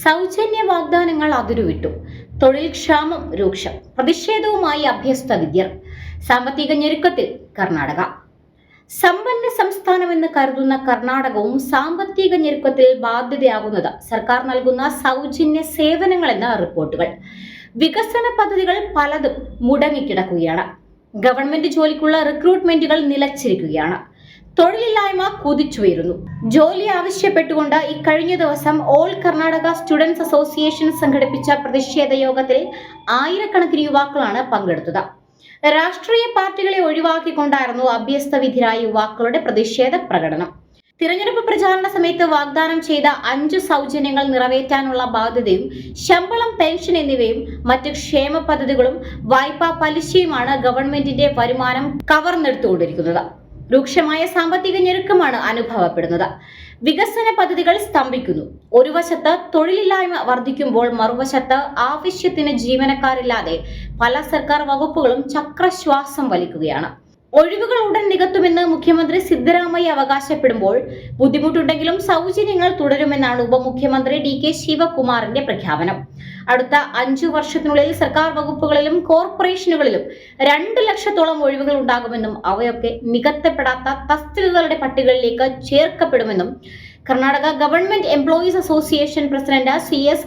സൗജന്യ വാഗ്ദാനങ്ങൾ അതിരുവിട്ടു. തൊഴിൽ ക്ഷാമം രൂക്ഷം. പ്രതിഷേധവുമായി അഭ്യസ്ത വിദ്യർ. സാമ്പത്തിക ഞെരുക്കത്തിൽ കർണാടക. സമ്പന്ന സംസ്ഥാനമെന്ന് കരുതുന്ന കർണാടകവും സാമ്പത്തിക ഞെരുക്കത്തിൽ ബാധ്യതയാകുന്നത് സർക്കാർ നൽകുന്ന സൗജന്യ സേവനങ്ങളെന്ന റിപ്പോർട്ടുകൾ. വികസന പദ്ധതികൾ പലതും മുടങ്ങിക്കിടക്കുകയാണ്. ഗവൺമെന്റ് ജോലിക്കുള്ള റിക്രൂട്ട്മെന്റുകൾ നിലച്ചിരിക്കുകയാണ്. തൊഴിലില്ലായ്മ കുതിച്ചുയരുന്നു. ജോലി ആവശ്യപ്പെട്ടുകൊണ്ട് ഇക്കഴിഞ്ഞ ദിവസം ഓൾ കർണാടക സ്റ്റുഡൻസ് അസോസിയേഷൻ സംഘടിപ്പിച്ച പ്രതിഷേധ യോഗത്തിൽ ആയിരക്കണക്കിന് യുവാക്കളാണ് പങ്കെടുത്തത്. രാഷ്ട്രീയ പാർട്ടികളെ ഒഴിവാക്കിക്കൊണ്ടായിരുന്നു അഭ്യസ്തവിദ്യരായ യുവാക്കളുടെ പ്രതിഷേധ പ്രകടനം. തിരഞ്ഞെടുപ്പ് പ്രചാരണ സമയത്ത് വാഗ്ദാനം ചെയ്ത 5 സൗജന്യങ്ങൾ നിറവേറ്റാനുള്ള ബാധ്യതയും ശമ്പളം, പെൻഷൻ എന്നിവയും മറ്റ് ക്ഷേമ പദ്ധതികളും വായ്പാ പലിശയുമാണ് ഗവൺമെന്റിന്റെ വരുമാനം കവർന്നെടുത്തുകൊണ്ടിരിക്കുന്നത്. രൂക്ഷമായ സാമ്പത്തിക ഞെരുക്കമാണ് അനുഭവപ്പെടുന്നത്. വികസന പദ്ധതികൾ സ്തംഭിക്കുന്നു. ഒരു വശത്ത് തൊഴിലില്ലായ്മ വർദ്ധിക്കുമ്പോൾ മറുവശത്ത് ആവശ്യത്തിന് ജീവനക്കാരില്ലാതെ പല സർക്കാർ വകുപ്പുകളും ചക്രശ്വാസം വലിക്കുകയാണ്. ഒഴിവുകൾ ഉടൻ നികത്തുമെന്ന് മുഖ്യമന്ത്രി സിദ്ധരാമയ്യ അവകാശപ്പെടുമ്പോൾ ബുദ്ധിമുട്ടുണ്ടെങ്കിലും സൗജന്യങ്ങൾ തുടരുമെന്നാണ് ഉപമുഖ്യമന്ത്രി DK ശിവകുമാറിന്റെ പ്രഖ്യാപനം. അടുത്ത 5 വർഷത്തിനുള്ളിൽ സർക്കാർ വകുപ്പുകളിലും കോർപ്പറേഷനുകളിലും 2 ലക്ഷത്തോളം ഒഴിവുകൾ ഉണ്ടാകുമെന്നും അവയൊക്കെ നികത്തപ്പെടാത്ത തസ്തികകളുടെ പട്ടികയിലേക്ക് ചേർക്കപ്പെടുമെന്നും Karnataka government employees association president CS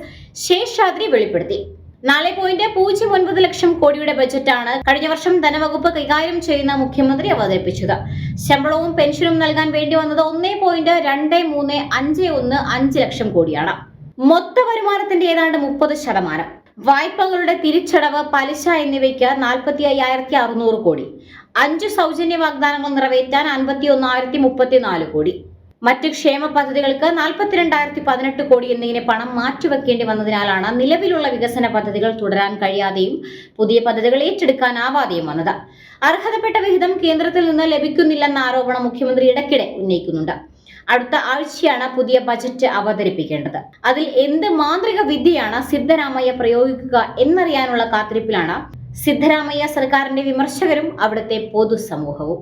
Seshadri വെളിപ്പെടുത്തി. 4.09 ലക്ഷം കോടിയുടെ ബജറ്റാണ് കഴിഞ്ഞ വർഷം ധനവകുപ്പ് കൈകാര്യം ചെയ്യുന്ന മുഖ്യമന്ത്രി അവതരിപ്പിച്ചത്. ശമ്പളവും പെൻഷനും നൽകാൻ വേണ്ടി വന്നത് 1.2351 ലക്ഷം കോടിയാണ്. മൊത്ത വരുമാനത്തിന്റെ ഏതാണ്ട് 30%. വായ്പകളുടെ തിരിച്ചടവ്, പലിശ എന്നിവയ്ക്ക് 45,600 കോടി. 5 സൗജന്യ വാഗ്ദാനങ്ങൾ നിറവേറ്റാൻ 51,034 കോടി. മറ്റ് ക്ഷേമ പദ്ധതികൾക്ക് 42,018 കോടി എന്നിങ്ങനെ പണം മാറ്റിവെക്കേണ്ടി വന്നതിനാലാണ് നിലവിലുള്ള വികസന പദ്ധതികൾ തുടരാൻ കഴിയാതെയും പുതിയ പദ്ധതികൾ ഏറ്റെടുക്കാനാവാതെയും വന്നത്. അർഹതപ്പെട്ട വിഹിതം കേന്ദ്രത്തിൽ നിന്ന് ലഭിക്കുന്നില്ലെന്ന ആരോപണം മുഖ്യമന്ത്രി ഇടയ്ക്കിടെ ഉന്നയിക്കുന്നുണ്ട്. അടുത്ത ആഴ്ചയാണ് പുതിയ ബജറ്റ് അവതരിപ്പിക്കേണ്ടത്. അതിൽ എന്ത് മാന്ത്രിക വിദ്യയാണ് സിദ്ധരാമയ്യ പ്രയോഗിക്കുക എന്നറിയാനുള്ള കാത്തിരിപ്പിലാണ് സിദ്ധരാമയ്യ സർക്കാരിന്റെ വിമർശകരും അവിടുത്തെ പൊതുസമൂഹവും.